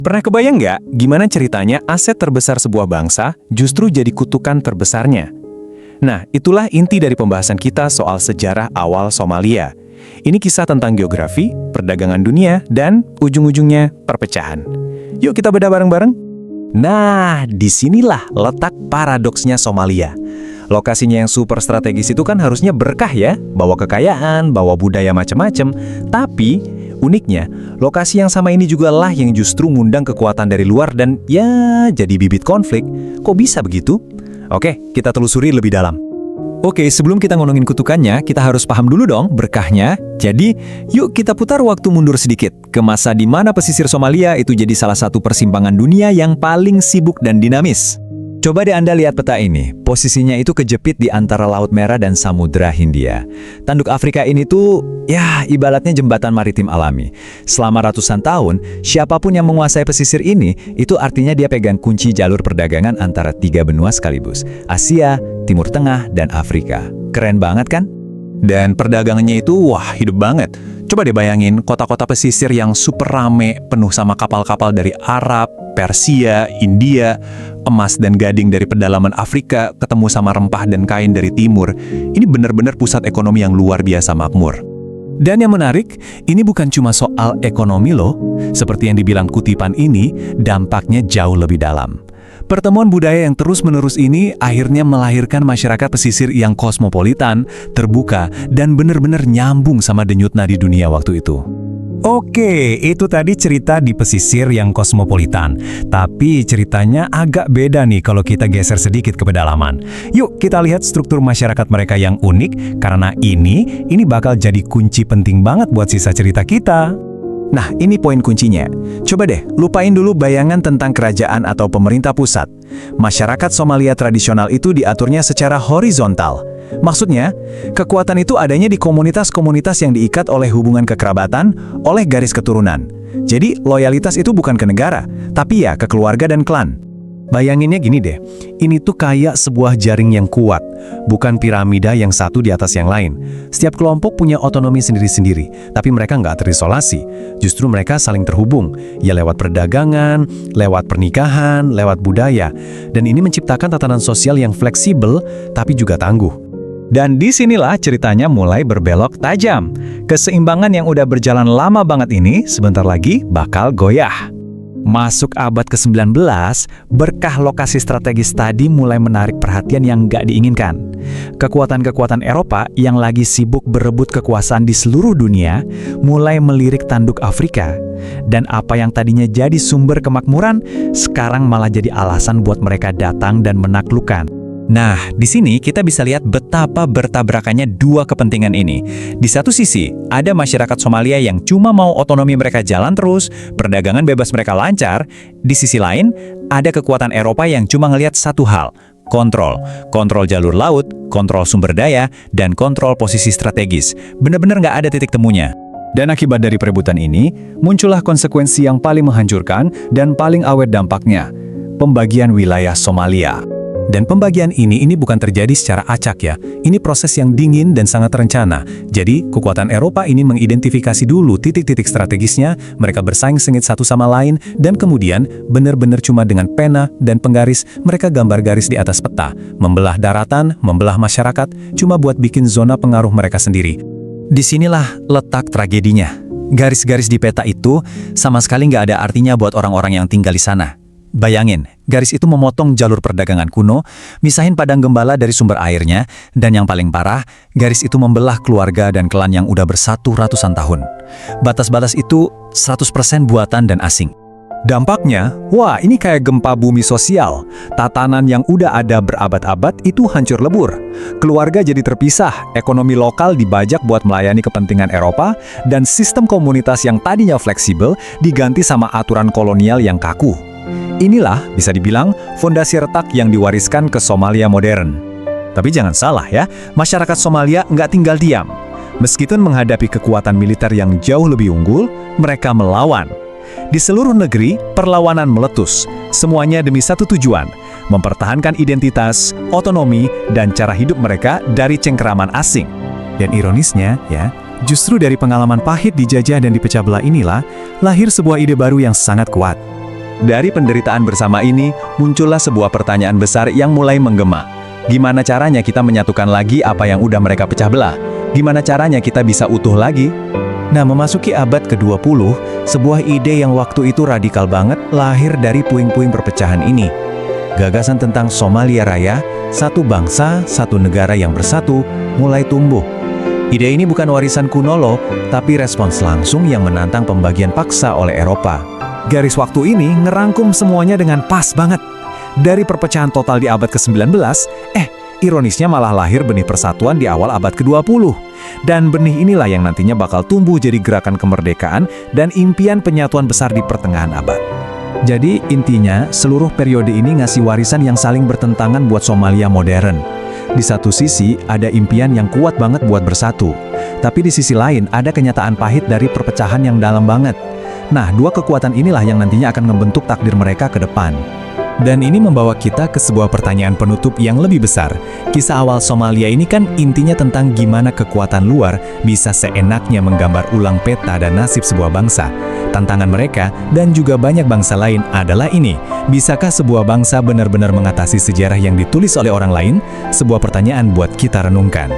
Pernah kebayang nggak gimana ceritanya aset terbesar sebuah bangsa justru jadi kutukan terbesarnya? Nah, itulah inti dari pembahasan kita soal sejarah awal Somalia. Ini kisah tentang geografi, perdagangan dunia, dan ujung-ujungnya perpecahan. Yuk kita bedah bareng-bareng. Nah, disinilah letak paradoksnya Somalia. Lokasinya yang super strategis itu kan harusnya berkah ya, bawa kekayaan, bawa budaya macam-macam. Tapi, uniknya, lokasi yang sama ini juga lah yang justru ngundang kekuatan dari luar dan ya jadi bibit konflik. Kok bisa begitu? Oke, kita telusuri lebih dalam. Oke, sebelum kita ngomongin kutukannya, kita harus paham dulu dong berkahnya. Jadi, yuk kita putar waktu mundur sedikit ke masa di mana pesisir Somalia itu jadi salah satu persimpangan dunia yang paling sibuk dan dinamis. Coba deh Anda lihat peta ini, posisinya itu kejepit di antara Laut Merah dan Samudra Hindia. Tanduk Afrika ini tuh, ya ibaratnya jembatan maritim alami. Selama ratusan tahun, siapapun yang menguasai pesisir ini, itu artinya dia pegang kunci jalur perdagangan antara tiga benua sekaligus, Asia, Timur Tengah, dan Afrika. Keren banget kan? Dan perdagangannya itu, wah hidup banget. Coba deh bayangin kota-kota pesisir yang super rame, penuh sama kapal-kapal dari Arab, Persia, India, emas dan gading dari pedalaman Afrika, ketemu sama rempah dan kain dari timur. Ini benar-benar pusat ekonomi yang luar biasa makmur. Dan yang menarik, ini bukan cuma soal ekonomi loh. Seperti yang dibilang kutipan ini, dampaknya jauh lebih dalam. Pertemuan budaya yang terus-menerus ini akhirnya melahirkan masyarakat pesisir yang kosmopolitan, terbuka, dan benar-benar nyambung sama denyut nadi dunia waktu itu. Oke, itu tadi cerita di pesisir yang kosmopolitan. Tapi ceritanya agak beda nih kalau kita geser sedikit ke pedalaman. Yuk kita lihat struktur masyarakat mereka yang unik, karena ini bakal jadi kunci penting banget buat sisa cerita kita. Nah, ini poin kuncinya. Coba deh, lupain dulu bayangan tentang kerajaan atau pemerintah pusat. Masyarakat Somalia tradisional itu diaturnya secara horizontal. Maksudnya, kekuatan itu adanya di komunitas-komunitas yang diikat oleh hubungan kekerabatan, oleh garis keturunan. Jadi, loyalitas itu bukan ke negara, tapi ya ke keluarga dan klan. Bayanginnya gini deh, ini tuh kayak sebuah jaring yang kuat, bukan piramida yang satu di atas yang lain. Setiap kelompok punya otonomi sendiri-sendiri, tapi mereka nggak terisolasi. Justru mereka saling terhubung, ya lewat perdagangan, lewat pernikahan, lewat budaya. Dan ini menciptakan tatanan sosial yang fleksibel, tapi juga tangguh. Dan disinilah ceritanya mulai berbelok tajam. Keseimbangan yang udah berjalan lama banget ini, sebentar lagi bakal goyah. Masuk abad ke-19, berkah lokasi strategis tadi mulai menarik perhatian yang nggak diinginkan. Kekuatan-kekuatan Eropa yang lagi sibuk berebut kekuasaan di seluruh dunia mulai melirik tanduk Afrika. Dan apa yang tadinya jadi sumber kemakmuran, sekarang malah jadi alasan buat mereka datang dan menaklukkan. Nah, di sini kita bisa lihat betapa bertabrakannya dua kepentingan ini. Di satu sisi, ada masyarakat Somalia yang cuma mau otonomi mereka jalan terus, perdagangan bebas mereka lancar. Di sisi lain, ada kekuatan Eropa yang cuma ngelihat satu hal, kontrol. Kontrol jalur laut, kontrol sumber daya, dan kontrol posisi strategis. Benar-benar nggak ada titik temunya. Dan akibat dari perebutan ini, muncullah konsekuensi yang paling menghancurkan dan paling awet dampaknya, pembagian wilayah Somalia. Dan pembagian ini bukan terjadi secara acak ya. Ini proses yang dingin dan sangat terencana. Jadi, kekuatan Eropa ini mengidentifikasi dulu titik-titik strategisnya, mereka bersaing sengit satu sama lain, dan kemudian benar-benar cuma dengan pena dan penggaris, mereka gambar garis di atas peta, membelah daratan, membelah masyarakat, cuma buat bikin zona pengaruh mereka sendiri. Disinilah letak tragedinya. Garis-garis di peta itu sama sekali nggak ada artinya buat orang-orang yang tinggal di sana. Bayangin, garis itu memotong jalur perdagangan kuno, misahin padang gembala dari sumber airnya, dan yang paling parah, garis itu membelah keluarga dan klan yang udah bersatu ratusan tahun. Batas-batas itu 100% buatan dan asing. Dampaknya, wah ini kayak gempa bumi sosial. Tatanan yang udah ada berabad-abad itu hancur lebur. Keluarga jadi terpisah, ekonomi lokal dibajak buat melayani kepentingan Eropa, dan sistem komunitas yang tadinya fleksibel diganti sama aturan kolonial yang kaku. Inilah bisa dibilang fondasi retak yang diwariskan ke Somalia modern. Tapi jangan salah ya, masyarakat Somalia nggak tinggal diam. Meskipun menghadapi kekuatan militer yang jauh lebih unggul, mereka melawan. Di seluruh negeri, perlawanan meletus. Semuanya demi satu tujuan, mempertahankan identitas, otonomi, dan cara hidup mereka dari cengkeraman asing. Dan ironisnya ya, justru dari pengalaman pahit dijajah dan dipecah belah inilah, lahir sebuah ide baru yang sangat kuat. Dari penderitaan bersama ini, muncullah sebuah pertanyaan besar yang mulai menggema. Gimana caranya kita menyatukan lagi apa yang udah mereka pecah belah? Gimana caranya kita bisa utuh lagi? Nah, memasuki abad ke-20, sebuah ide yang waktu itu radikal banget lahir dari puing-puing perpecahan ini. Gagasan tentang Somalia Raya, satu bangsa, satu negara yang bersatu, mulai tumbuh. Ide ini bukan warisan kuno loh, tapi respons langsung yang menantang pembagian paksa oleh Eropa. Garis waktu ini ngerangkum semuanya dengan pas banget. Dari perpecahan total di abad ke-19, ironisnya malah lahir benih persatuan di awal abad ke-20. Dan benih inilah yang nantinya bakal tumbuh jadi gerakan kemerdekaan dan impian penyatuan besar di pertengahan abad. Jadi intinya, seluruh periode ini ngasih warisan yang saling bertentangan buat Somalia modern. Di satu sisi, ada impian yang kuat banget buat bersatu. Tapi di sisi lain, ada kenyataan pahit dari perpecahan yang dalam banget. Nah, dua kekuatan inilah yang nantinya akan membentuk takdir mereka ke depan. Dan ini membawa kita ke sebuah pertanyaan penutup yang lebih besar. Kisah awal Somalia ini kan intinya tentang gimana kekuatan luar bisa seenaknya menggambar ulang peta dan nasib sebuah bangsa. Tantangan mereka dan juga banyak bangsa lain adalah ini. Bisakah sebuah bangsa benar-benar mengatasi sejarah yang ditulis oleh orang lain? Sebuah pertanyaan buat kita renungkan.